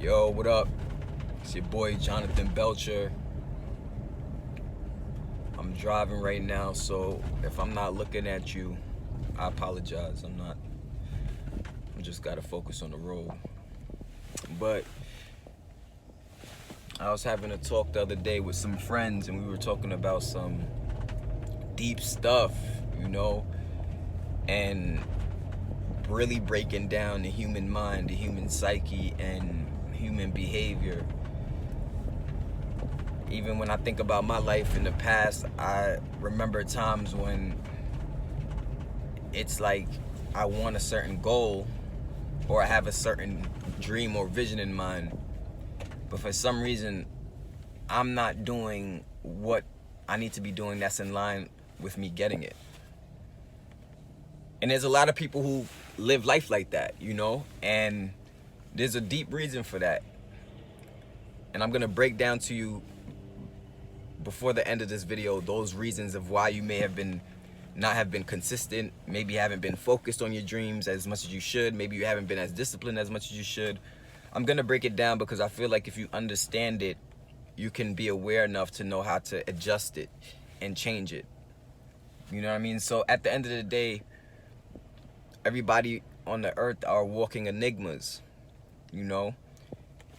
Yo, what up? It's your boy Jonathan Belcher. I'm driving right now, so if I'm not looking at you, I apologize. I just gotta focus on the road. But I was having a talk the other day with some friends, and we were talking about some deep stuff, and really breaking down the human mind, the human psyche, and human behavior. Even when I think about my life in the past, I remember times when it's like I want a certain goal or I have a certain dream or vision in mind, but for some reason I'm not doing what I need to be doing that's in line with me getting it. And there's a lot of people who live life like that, and there's a deep reason for that. And I'm gonna break down to you before the end of this video those reasons of why you may have not have been consistent, maybe you haven't been focused on your dreams as much as you should, maybe you haven't been as disciplined as much as you should. I'm gonna break it down because I feel like if you understand it, you can be aware enough to know how to adjust it and change it. You know what I mean? So at the end of the day, everybody on the earth are walking enigmas,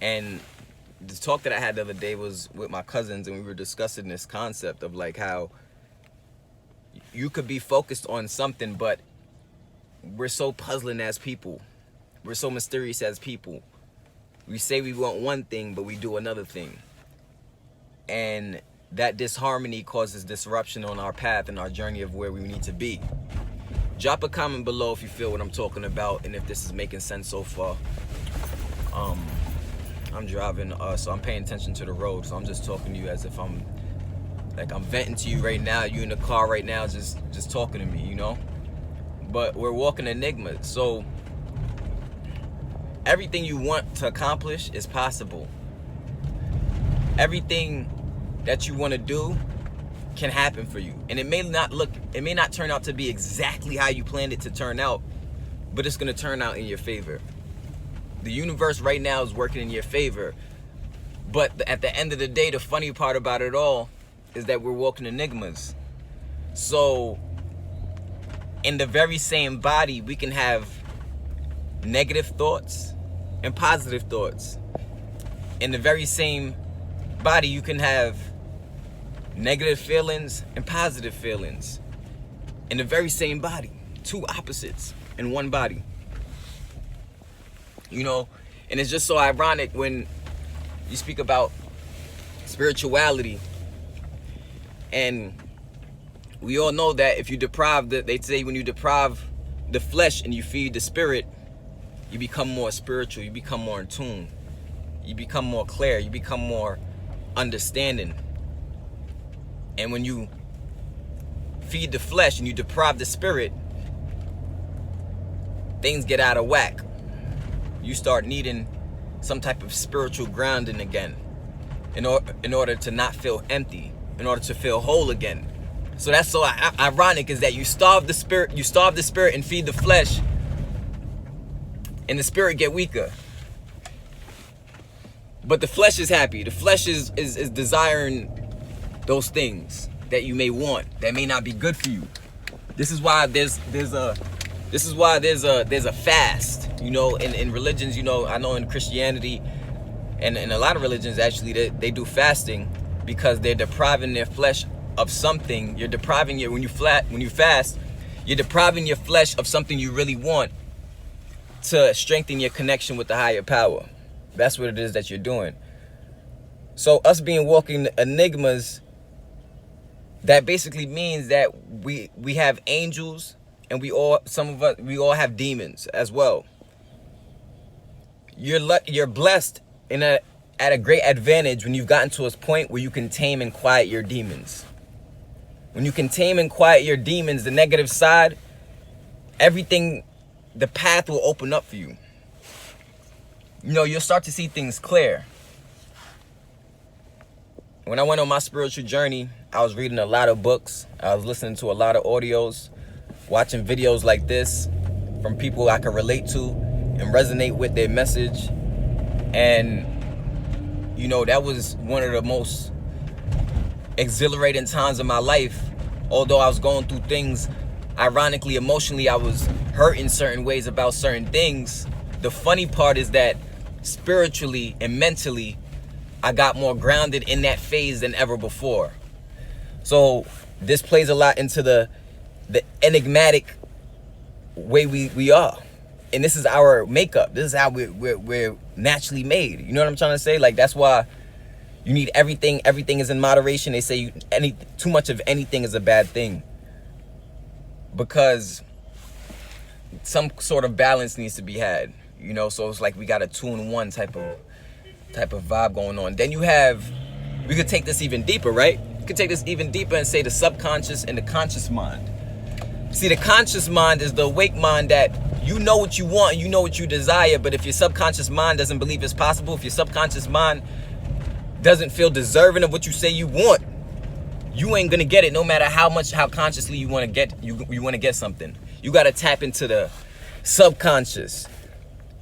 and the talk that I had the other day was with my cousins, and we were discussing this concept of like how you could be focused on something, but we're so puzzling as people. We're so mysterious as people. We say we want one thing, but we do another thing. And that disharmony causes disruption on our path and our journey of where we need to be. Drop a comment below if you feel what I'm talking about and if this is making sense so far. I'm driving, so I'm paying attention to the road, so I'm just talking to you as if I'm venting to you right now. You in the car right now, just talking to me, But we're walking enigmas, so everything you want to accomplish is possible. Everything that you want to do can happen for you, and it may not turn out to be exactly how you planned it to turn out, but it's going to turn out in your favor. The universe right now is working in your favor, but at the end of the day, the funny part about it all is that we're walking enigmas. So in the very same body, we can have negative thoughts and positive thoughts. In the very same body, you can have negative feelings and positive feelings. In the very same body, two opposites in one body. And it's just so ironic when you speak about spirituality, and we all know that if you they say when you deprive the flesh and you feed the spirit, you become more spiritual, you become more in tune, you become more clear, you become more understanding. And when you feed the flesh and you deprive the spirit, things get out of whack. You start needing some type of spiritual grounding again in order to not feel empty, in order to feel whole again. So that's so ironic, is that you starve the spirit and feed the flesh, and the spirit get weaker. But the flesh is happy. The flesh is desiring those things that you may want that may not be good for you. This is why there's a fast, in religions, I know in Christianity and in a lot of religions actually they do fasting because they're depriving their flesh of something. You're depriving when you fast, you're depriving your flesh of something you really want to strengthen your connection with the higher power. That's what it is that you're doing. So us being walking enigmas, that basically means that we have angels, and we all have demons as well. You're blessed at a great advantage when you've gotten to a point where you can tame and quiet your demons. When you can tame and quiet your demons, the negative side, the path will open up for you. You'll start to see things clear. When I went on my spiritual journey, I was reading a lot of books. I was listening to a lot of audios, watching videos like this from people I could relate to and resonate with their message. And, you know, that was one of the most exhilarating times of my life. Although I was going through things, ironically, emotionally, I was hurt in certain ways about certain things. The funny part is that spiritually and mentally, I got more grounded in that phase than ever before. So this plays a lot into the enigmatic way we are. And this is our makeup. This is how we're naturally made. You know what I'm trying to say? Like, that's why you need everything. Everything is in moderation. They say too much of anything is a bad thing, because some sort of balance needs to be had. You know, so it's like we got a 2-in-1 type of vibe going on. Then we could take this even deeper, right? You could take this even deeper and say the subconscious and the conscious mind. See, the conscious mind is the awake mind that you know what you want and you know what you desire, but if your subconscious mind doesn't believe it's possible, if your subconscious mind doesn't feel deserving of what you say you want, you ain't gonna get it, no matter how consciously you want to get something. You got to tap into the subconscious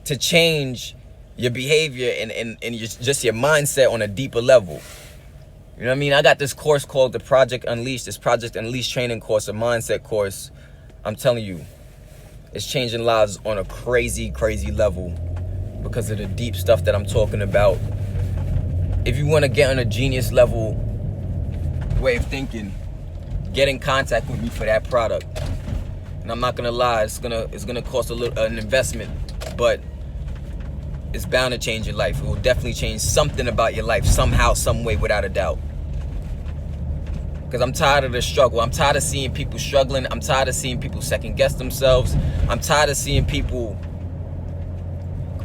to change your behavior and just your mindset on a deeper level. You know what I mean? I got this course called the Project Unleashed training course, a mindset course. I'm telling you, it's changing lives on a crazy, crazy level because of the deep stuff that I'm talking about. If you want to get on a genius level way of thinking, get in contact with me for that product. And I'm not gonna lie, it's gonna cost an investment, but it's bound to change your life. It will definitely change something about your life, somehow, some way, without a doubt. Because I'm tired of the struggle. I'm tired of seeing people struggling. I'm tired of seeing people second guess themselves. I'm tired of seeing people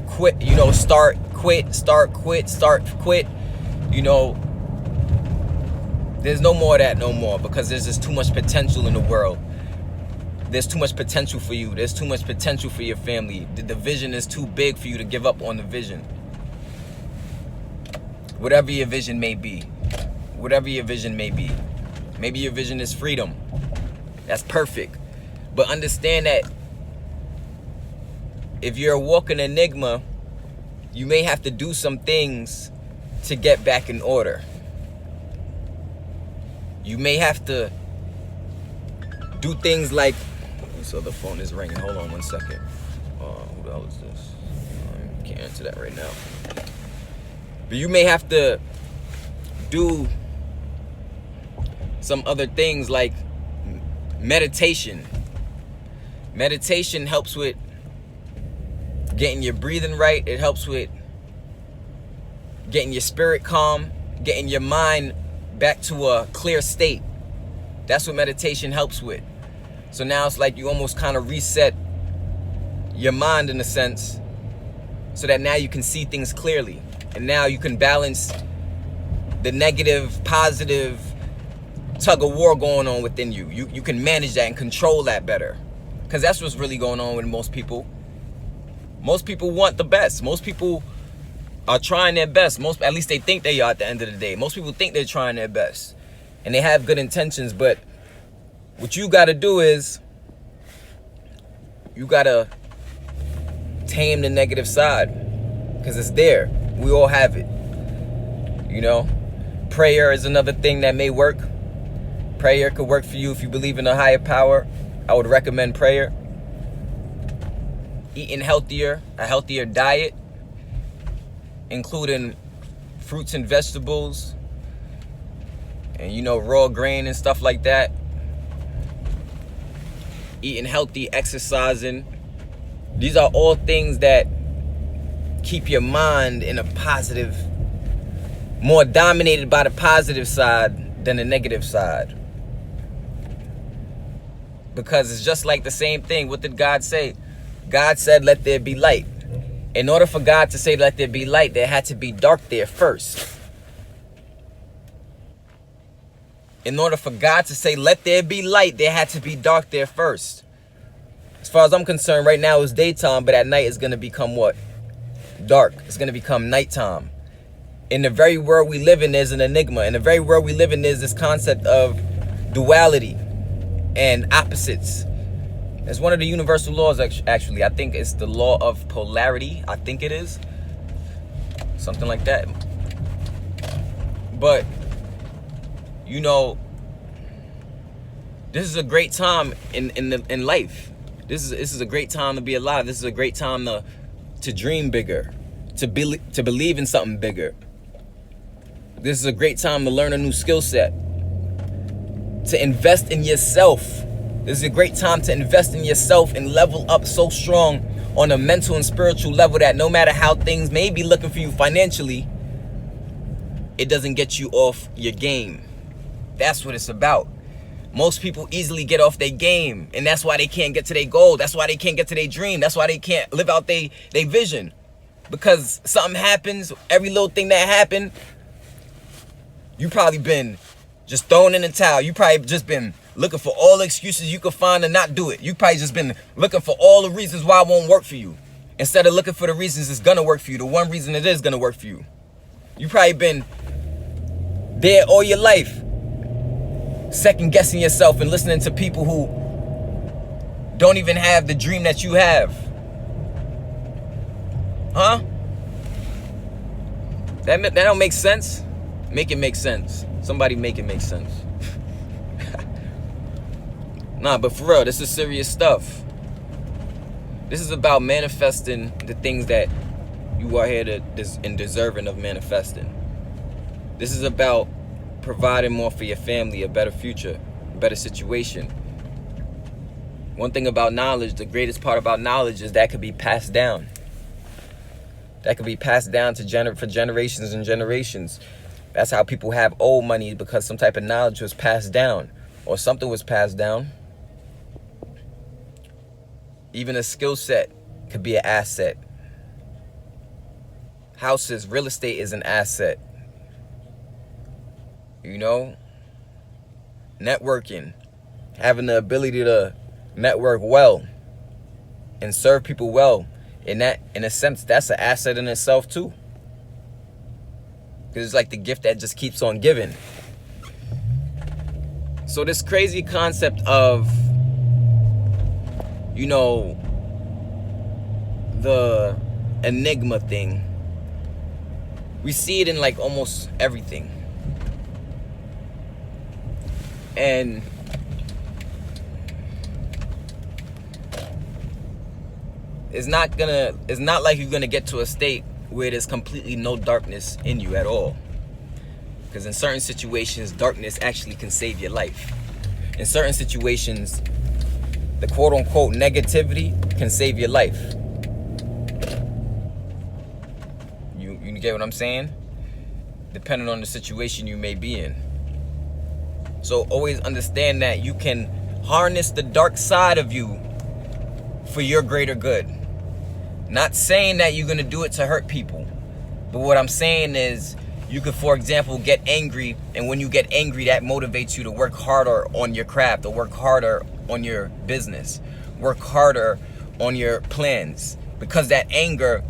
quit, you know, start, quit. You know, there's no more of that no more, because there's just too much potential in the world. There's too much potential for you. There's too much potential for your family. The vision is too big for you to give up on the vision. Whatever your vision may be. Whatever your vision may be. Maybe your vision is freedom. That's perfect. But understand that if you're a walking enigma, you may have to do some things to get back in order. You may have to do things like... So the phone is ringing. Hold on one second. Who the hell is this? I can't answer that right now. But you may have to do some other things like meditation. Meditation helps with getting your breathing right. It helps with getting your spirit calm, getting your mind back to a clear state. That's what meditation helps with. So now it's like you almost kind of reset your mind in a sense, so that now you can see things clearly. And now you can balance the negative, positive tug of war going on within you. You can manage that and control that better. Because that's what's really going on with most people. Most people want the best. Most people are trying their best. At least they think they are at the end of the day. Most people think they're trying their best. And they have good intentions, but what you got to do is you got to tame the negative side, because it's there. We all have it. You know, prayer is another thing that may work. Prayer could work for you if you believe in a higher power. I would recommend prayer. Eating healthier, a healthier diet, including fruits and vegetables, and, you know, raw grain and stuff like that. Eating healthy, exercising. These are all things that keep your mind in a positive, more dominated by the positive side than the negative side. Because it's just like the same thing. What did God say? God said, let there be light. In order for God to say, let there be light, there had to be dark there first. In order for God to say, let there be light, there had to be dark there first. As far as I'm concerned, right now it's daytime, but at night it's going to become what? Dark. It's going to become nighttime. In the very world we live in, there's an enigma. In the very world we live in, there's this concept of duality and opposites. It's one of the universal laws, actually. I think it's the law of polarity. I think it is. something like that. But you know, this is a great time in life. This is a great time to be alive. This is a great time to dream bigger, to believe in something bigger. This is a great time to learn a new skill set, to invest in yourself. This is a great time to invest in yourself and level up so strong on a mental and spiritual level that no matter how things may be looking for you financially, it doesn't get you off your game. That's what it's about. Most people easily get off their game, and that's why they can't get to their goal. That's why they can't get to their dream. That's why they can't live out their vision. Because something happens, every little thing that happened, you probably been just thrown in the towel. You probably just been looking for all the excuses you could find to not do it. You probably just been looking for all the reasons why it won't work for you, instead of looking for the reasons it's gonna work for you, the one reason it is gonna work for you. You probably been there all your life, second guessing yourself and listening to people who don't even have the dream that you have. Huh? That don't make sense? Make it make sense. Somebody make it make sense. Nah, but for real, this is serious stuff. This is about manifesting the things that you are here to and deserving of manifesting. This is about providing more for your family, a better future, a better situation. One thing about knowledge, the greatest part about knowledge is that could be passed down. That could be passed down to for generations and generations. That's how people have old money, because some type of knowledge was passed down or something was passed down. Even a skill set could be an asset. Houses, real estate is an asset. You know, networking, having the ability to network well and serve people well, in a sense, that's an asset in itself too. Because it's like the gift that just keeps on giving. So this crazy concept of, you know, the Enigma thing, we see it in like almost everything. And it's not like you're gonna get to a state where there's completely no darkness in you at all. Because in certain situations, darkness actually can save your life. In certain situations, the quote-unquote negativity can save your life. You get what I'm saying? Depending on the situation you may be in. So always understand that you can harness the dark side of you for your greater good. Not saying that you're going to do it to hurt people. But what I'm saying is, you could, for example, get angry. And when you get angry, that motivates you to work harder on your craft, or work harder on your business, work harder on your plans. Because that anger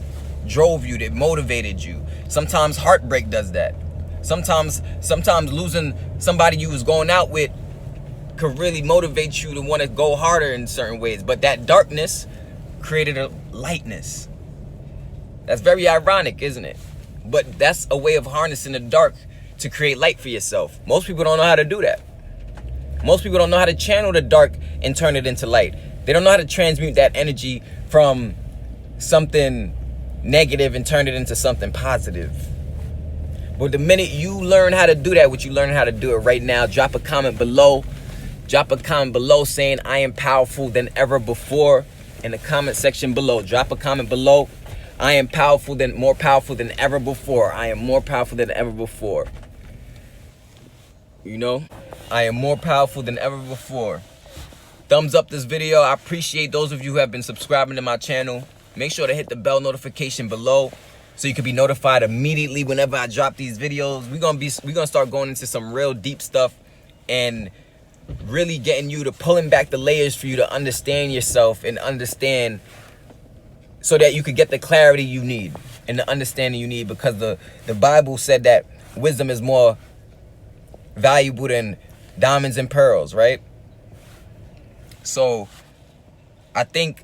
drove you, that motivated you. Sometimes heartbreak does that. Sometimes losing somebody you was going out with could really motivate you to want to go harder in certain ways. But that darkness created a lightness. That's very ironic, isn't it? But that's a way of harnessing the dark to create light for yourself. Most people don't know how to do that. Most people don't know how to channel the dark and turn it into light. They don't know how to transmute that energy from something negative and turn it into something positive. But the minute you learn how to do that, you learn how to do it right now, drop a comment below. Drop a comment below saying I am powerful than ever before. In the comment section below, drop a comment below. I am more powerful than ever before. I am more powerful than ever before. You know, I am more powerful than ever before. Thumbs up this video. I appreciate those of you who have been subscribing to my channel. Make sure to hit the bell notification below so you can be notified immediately whenever I drop these videos. We're gonna start going into some real deep stuff and really getting you to pulling back the layers for you to understand yourself and understand, so that you could get the clarity you need and the understanding you need. Because the Bible said that wisdom is more valuable than diamonds and pearls, right? So I think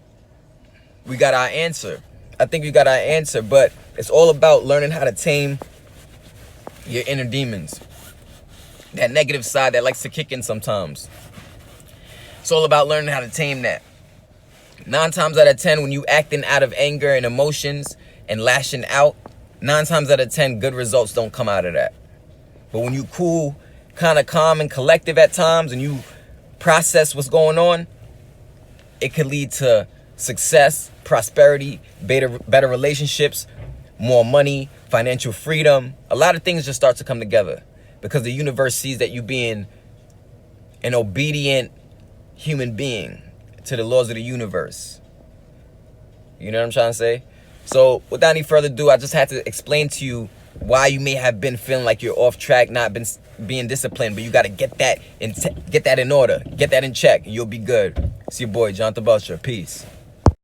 we got our answer. I think you got our answer. But it's all about learning how to tame your inner demons. That negative side that likes to kick in sometimes. It's all about learning how to tame that. 9 times out of 10, when you acting out of anger and emotions and lashing out, 9 times out of 10, good results don't come out of that. But when you cool, kind of calm and collective at times, and you process what's going on, it could lead to success, prosperity, better relationships, more money, financial freedom. A lot of things just start to come together because the universe sees that you being an obedient human being to the laws of the universe. You know what I'm trying to say? So without any further ado, I just had to explain to you why you may have been feeling like you're off track, not been being disciplined, but you got to get that in order, get that in check, and you'll be good. It's your boy, Jonathan Belcher. Peace.